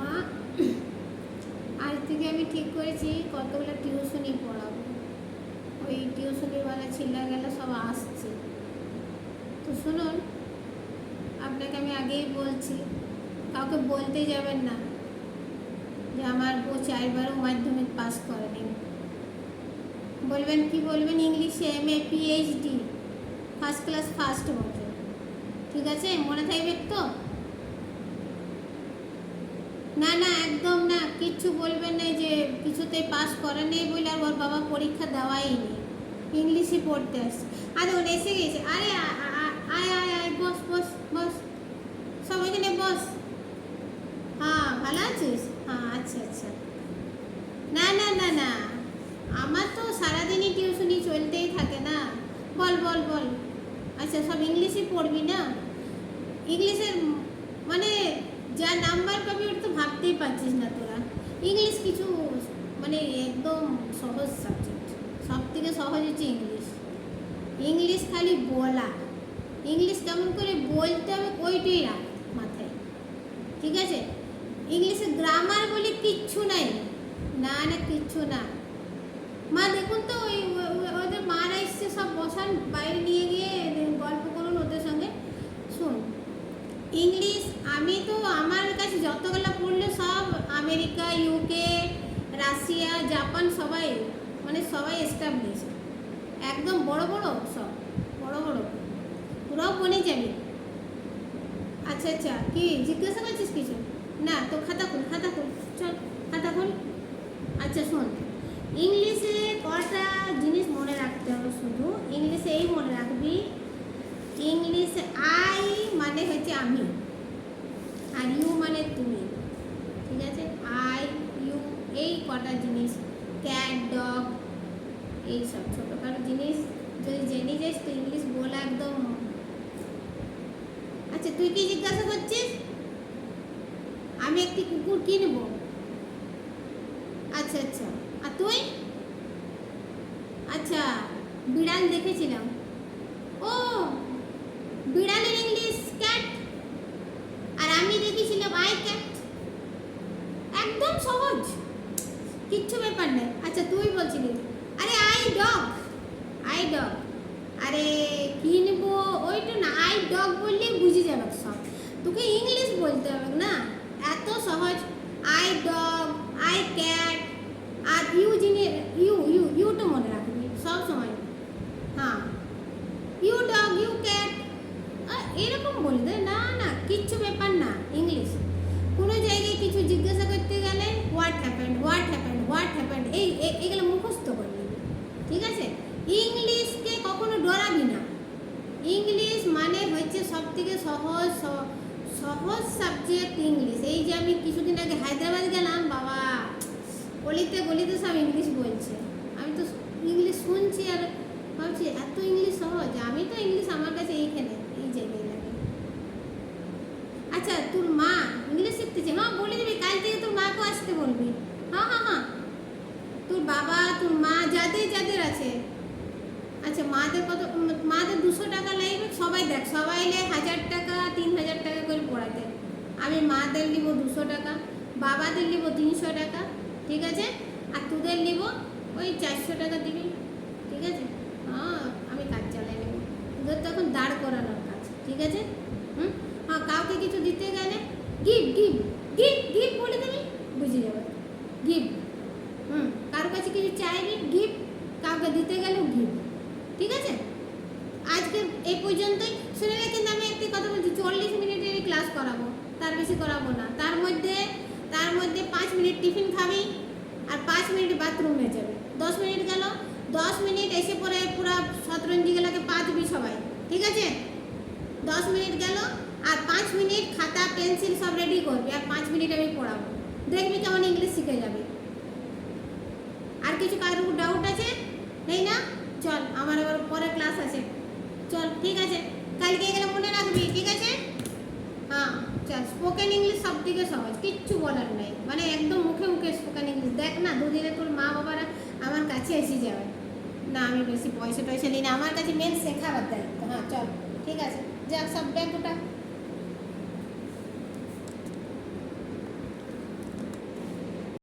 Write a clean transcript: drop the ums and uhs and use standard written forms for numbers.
মা আজ থেকে আমি ঠিক করেছি কতগুলো টিউশনি পড়াবো। ওই টিউশনিওয়ালা ছিলা গেলা সব আসছে। তো শুনুন, আপনাকে আমি আগেই বলছি, কাউকে বলতে যাবেন না যে আমার বউ 4 বারও মাধ্যমিক পাস করেনি। বলবেন কি বলবেন, ইংলিশে MA PhD first class first বছর। ঠিক আছে, মনে থাকবে তো? না না, একদম না, কিচ্ছু বলবেন না যে কিছুতেই পাস করে নেই বলে আর ওর বাবা পরীক্ষা দেওয়াই নেই, ইংলিশে পড়তে আসছে। আরে ওর এসে গেছে। আরে আয় আয় আয়, বস বস বস, সব ওইখানে বস। হ্যাঁ, ভালো আছিস? হ্যাঁ, আচ্ছা আচ্ছা। না না না না, আমার তো সারাদিনই টিউশনি চলতেই থাকে না। বল বল বল। আচ্ছা, সব ইংলিশে পড়বি না? ইংলিশের মানে যা নাম্বার পাবি ওটা তো ভাবতেই পারছিস না তোরা। ইংলিশ কিছু মানে একদম সহজ সাবজেক্ট, সব থেকে সহজ হচ্ছে ইংলিশ। ইংলিশ খালি বলা, ইংলিশ কেমন করে বলতে হবে ওইটাই রাখ মাথায়। ঠিক আছে, ইংলিশে গ্রামার বলে কিচ্ছু নাই। না না, কিচ্ছু না। মা দেখুন তো, ওই ওদের মারা এসছে, সব বসান, বাইরে নিয়ে গিয়ে গল্প করুন ওদের সঙ্গে। শুন, ইংলিশ আমি তো আমার কাছে যতগুলো পড়লে সব আমেরিকা, UK, রাশিয়া, জাপান সবাই মানে সবাই এস্টাবলিশ, একদম বড় বড়, সব বড় বড়, পুরাও বনে যাবি। আচ্ছা আচ্ছা, কি জিজ্ঞাসা করছিস কিছু? না তো খাতা খুল, খাতা খুল, চল খাতা খুল। আচ্ছা শোন, ইংলিশে কটা জিনিস মনে রাখতে হবে। শুধু ইংলিশে এই মনে রাখবি, ইংলিশে আই মানে হচ্ছে আমি, আর ইউ মানে তুমি। ঠিক আছে, আই ইউ এই কটা জিনিস, ক্যাট ডগ এইসব ছোটোখাটো জিনিস যদি জেনে যাস তো ইংলিশ বলা একদম। আচ্ছা, তুই কি জিজ্ঞাসা করছিস? আমি একটি কুকুর কিনব। আচ্ছা আচ্ছা, আর তুই? আচ্ছা, বিড়াল দেখেছিলাম। ও, বিড়ালের ইংলিশ ক্যাট, আর আমি দেখেছিলাম আই ক্যাট। একদম সহজ, কিচ্ছু ব্যাপার নেই। আচ্ছা, তুই বলছিলি আরে আই ডগ, আই ডগ। আরে কিনবো ওইটা না, আই ডগ বললে বুঝে যাবে সব। তোকে ইংলিশ বলতে হবে না, এত সহজ। আই ডগ, আই ক্যাট, আর ইউ জিনিস, ইউ ইউ ইউটা মনে রাখবি সব সময়। হ্যাঁ, ইউ ডগ, ইউ ক্যাট, এরকম বলতে না না, কিচ্ছু ব্যাপার না। ইংলিশ কোনো জায়গায় কিছু জিজ্ঞাসা করতে গেলে what happened, what happened, what happened, এইগুলো মুখস্থ করে নিবি। ঠিক আছে, ইংলিশকে কখনো ডরাবি না। ইংলিশ মানে হচ্ছে সব থেকে সহজ সহজ সাবজেক্ট ইংলিশ। এই যে আমি কিছুদিন আগে হায়দ্রাবাদ গেলাম, বাবা গলিতে গলিতে সব ইংলিশ বলছে। আমি তো ইংলিশ শুনছি আর ভাবছি এত ইংলিশ সহজ। আমি তো ইংলিশ আমার কাছে এইখানে এই জায়গায় লাগে। আচ্ছা, তোর মা ইংলিশ শিখতেছে? হ্যাঁ, বলে দিবি কাল থেকে তোর মাকেও আসতে বলবি। হ্যাঁ হ্যাঁ হ্যাঁ, তোর বাবা তোর মা যাদের যাদের আছে। আচ্ছা, মাদের কত? মাদের 200 টাকা লাগবে। সবাই দেখ, সবাই 1000 টাকা 3000 টাকা করে পড়াতে। আমি মাদের নিব 200 টাকা, বাবাদের নিব 300 টাকা। ঠিক আছে, আর তোদের নিব ওই 400 টাকা দিবি। ঠিক আছে, হ্যাঁ, আমি কাজ চালাই নেব। তোদের তো এখন দাঁড় করানোর কাজ। ঠিক আছে, হ্যাঁ, কাউকে কিছু দিতে গেলে গিভ গিভ গিভ গিভ বলে দেবি, বুঝে যাবে। গিভ, কারো কাছে কিছু চাইবি গিভ, কাউকে দিতে গেলেও গিভ। ঠিক আছে, আজকে এই পর্যন্তই। শুনে রে, কিন্তু আমি একটি কথা বলছি, 40 মিনিটের ক্লাস করাবো, তার বেশি করাবো না। তার মধ্যে 5 মিনিট টিফিন খাবি, আর 5 মিনিট বাথরুমে যাবে। 10 মিনিট গেল, 10 মিনিট এসে পরে পুরো শতরঞ্জিগুলোকে পা দিবি সবাই। ঠিক আছে, 10 মিনিট গেল, আর 5 মিনিট খাতা পেন্সিল সব রেডি করবি, আর 5 মিনিট আমি পড়াবো। দেখবি কেমন ইংলিশ শিখে যাবে। আর কিছু কারোর ডাউট আছে? নেই না? চল, আমার এবার পরে ক্লাস আছে। চল, ঠিক আছে, কালকে এগুলো মনে রাখবি। ঠিক আছে, হ্যাঁ চল। স্পোকেন ইংলিশ সব থেকে সহজ, কিচ্ছু বলার নেই, মানে একদম মুখে মুখে স্পোকেন ইংলিশ। দেখ না, দুদিনে তোর মা বাবারা আমার কাছে এসে যাবে। না, আমি বেশি পয়সা টয়সা নিই না, আমার কাছে মেন শেখাবার দায়িত্ব। হ্যাঁ চল, ঠিক আছে, যাক, সব ব্যাগ ওটা।